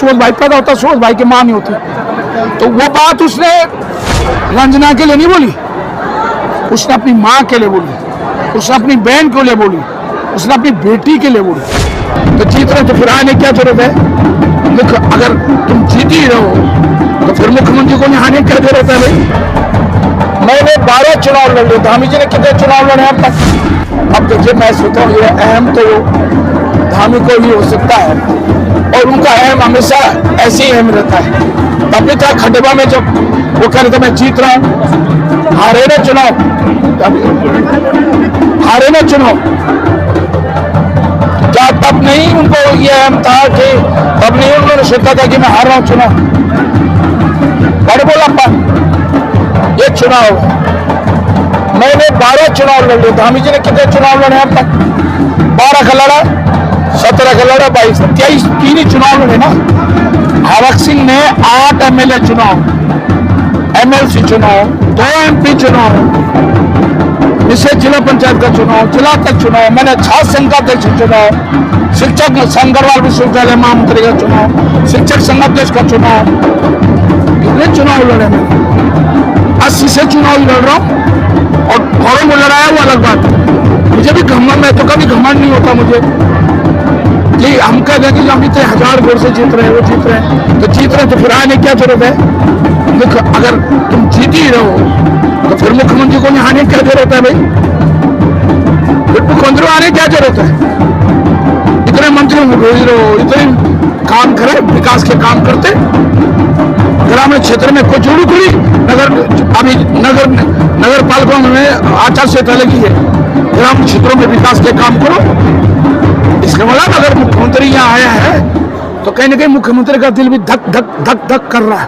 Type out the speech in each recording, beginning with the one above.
सुबोध भाई पैदा होता सुबोध भाई की माँ नहीं होती। तो वो बात उसने रंजना के लिए नहीं बोली, उसने अपनी माँ के लिए बोली, उसने अपनी बहन के लिए बोली, उसने अपनी बेटी के लिए बोली। तो जीत रहे तो फिर आने क्या जरूरत है? अगर तुम जीत ही रहो तो फिर मुख्यमंत्री को आने क्या जरूरत है भाई? मैंने 12 चुनाव लड़ लिए, धामी जी ने कितने चुनाव लड़े अब तक? अब देखिए मैं सोचता हूँ ये अहम तो धामी को ही हो सकता है, और उनका अहम हमेशा ऐसे ही अहम रहता है। तब भी था खंडवा में जब वो कह रहे थे मैं जीत रहा हूँ, हारे ना चुनाव, हारे ना चुनाव, क्या तब नहीं उनको ये अहम था कि तब नहीं उन्होंने सोचा था कि मैं हार रहा हूँ चुनाव? बड़े बोला ये चुनाव मैंने 12 चुनाव लड़ लिए, धामी जी ने कितने चुनाव लड़े अब तक? 12 का लड़ा, 17 का लड़ा, 22, 23, 3 ही चुनाव लड़े ना। हरक सिंह ने 8 MLA चुनाव, MLC चुनाव, 2 MP चुनाव, निषेध जिला पंचायत का चुनाव, जिला तक चुनाव, मैंने छात्र संघ का अध्यक्ष चुनाव, शिक्षक संगरवाल विश्वविद्यालय महामंत्री का चुनाव, शिक्षक संघ अध्यक्ष का चुनाव, कितने चुनाव लड़े मैंने? 80 से चुनाव लड़ रहा हूँ, और औरों को लड़ाया वो अलग बात है। मुझे भी घमंड, मैं तो कभी घमंड नहीं होता मुझे कि हम कह दें कि हम इतने 1000 वोट से जीत रहे हैं, वो जीत रहे हैं, तो जीत रहे हैं तो फिर आने क्या जरूरत है? अगर तुम जीत ही रहो तो फिर मुख्यमंत्री को आने क्या जरूरत है भाई? फिर मुख्यमंत्री आने क्या जरूरत है? इतने मंत्रियों को भेज रहे हो, इतने काम करे, विकास के काम करते, ग्रामीण क्षेत्र में कोई जोड़ी खुली, अभी नगर पालिकाओं में आचार संहिता लगी है, ग्रामीण क्षेत्रों में विकास के काम करो। इसके मतलब अगर मुख्यमंत्री यहाँ आया है तो कहीं ना कहीं मुख्यमंत्री का दिल भी धक धक धक धक कर रहा है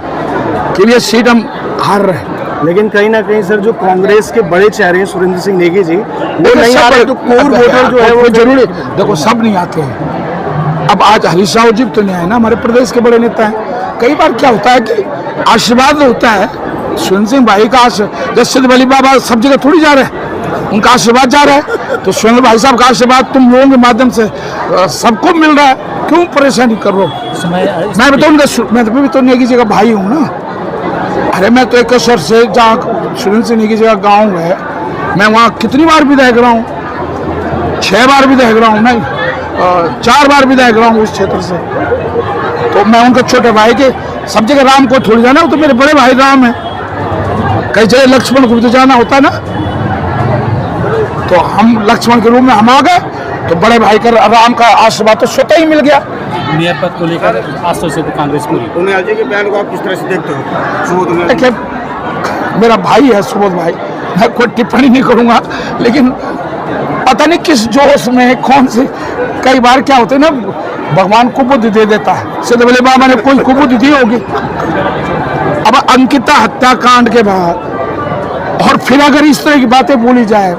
कि ये सीट हम हार रहे हैं। लेकिन कहीं ना कहीं सर जो कांग्रेस के बड़े चेहरे हैं सुरेंद्र सिंह नेगी जी, वो नहीं आ रहे, तो कोर वोटर जो है वो जरूरी, देखो सब नहीं आते हैं। अब आज हरीश राव जी तो नहीं आए ना, हमारे प्रदेश के बड़े नेता हैं। कई बार क्या होता है कि आशीर्वाद होता है, सुरेंद्र सिंह भाई का जैसे वली बाबा सब जगह थोड़ी जा रहे हैं, उनका आशीर्वाद जा रहा है, तो सुरेंद्र भाई साहब का आशीर्वाद तुम लोगों के माध्यम से सबको मिल रहा है, क्यों परेशानी कर रहे हो? मैं बताऊँ, मैं भी तो नेगी जी का भाई हूँ ना। अरे मैं तो 21 वर्ष से जहाँ सुरेंद्र सिंह नेगी जी का गाँव है, मैं वहाँ कितनी बार विधायक रहा हूँ, 6 बार विधायक रहा हूँ, नहीं 4 बार विधायक रहा हूँ उस क्षेत्र से। तो मैं उनके छोटे भाई के, सब जगह राम को थोड़ी जाना, वो तो मेरे बड़े भाई राम है, कई जगह लक्ष्मण को भी तो जाना होता है ना। तो हम लक्ष्मण के रूप में हम आ गए, तो बड़े भाई का राम का आशीर्वाद तो स्वतः ही मिल गया। मेयर पद को लेकर आश्वस्त है कांग्रेस पूरी। सोनिया जी के बयान को आप किस तरह से देखते हो? देखिए मेरा भाई है सुबोध भाई, मैं कोई टिप्पणी नहीं करूंगा, लेकिन पता नहीं किस जोश में कौन सी, कई बार क्या होते है ना, भगवान को बुद्धि दे देता है, सिद्ध भोले बाबा ने कोई कुबुद्धि दी होगी। अब अंकिता हत्याकांड के बाद और फिर अगर इस तरह की बातें बोली जाए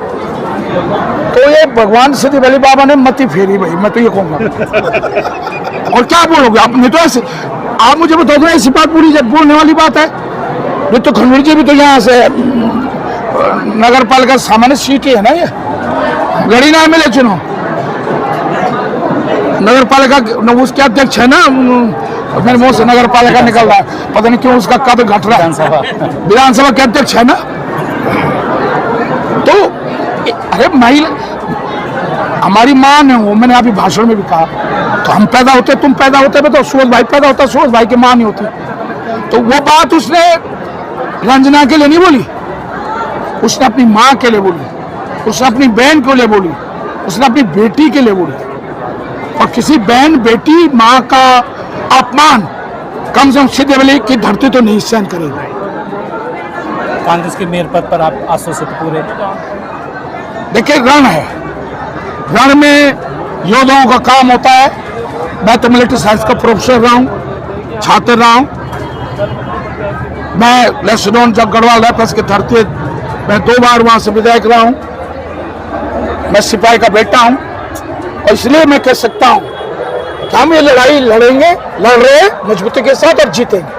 तो ये भगवान सिद्ध भोले बाबा ने मती फेरी भाई, मैं तो ये कहूँगा। और क्या बोलोगे आप? नहीं तो ऐसे आप मुझे बता दो, ऐसी बात बोलने वाली बात है? नहीं तो खंडूर जी भी तो यहाँ से नगर पालिका सामान्य सीट ही है ना, ये लड़ी ना MLA चुनाव, नगर पालिका उसके अध्यक्ष है ना, मेरे मुंह से नगर पालिका निकल रहा है, पता नहीं क्यों उसका कद घट रहा है, विधानसभा के अध्यक्ष है ना। तो अरे महिला हमारी माँ ने हो, मैंने अभी भाषण में भी कहा, तो हम पैदा होते, तुम पैदा होते, तो सुबोध भाई पैदा होता, सुबोध भाई की माँ नहीं होती। तो वो बात उसने रंजना के लिए नहीं बोली, उसने अपनी माँ के लिए बोली, उसने अपनी बहन के लिए बोली, उसने अपनी बेटी के लिए बोली। और किसी बहन बेटी माँ का अपमान कम से कम सिद्ध भोले की धरती तो नहीं सहन करेगी। कांग्रेस के मेयर पद पर आप आश्वस्त पूरे? देखिए रण है, रण में योद्धाओं का काम होता है। मैं तो मिलिट्री साइंस का प्रोफेसर रहा हूँ, छात्र रहा हूँ। मैं लेफ्टिनेंट जब गढ़वाल रैपर्स की धरती, मैं 2 बार वहाँ से विधायक रहा हूँ। मैं सिपाही का बेटा हूँ, और इसलिए मैं कह सकता हूँ कि हम ये लड़ाई लड़ेंगे, लड़ रहे हैं मजबूती के साथ और जीतेंगे।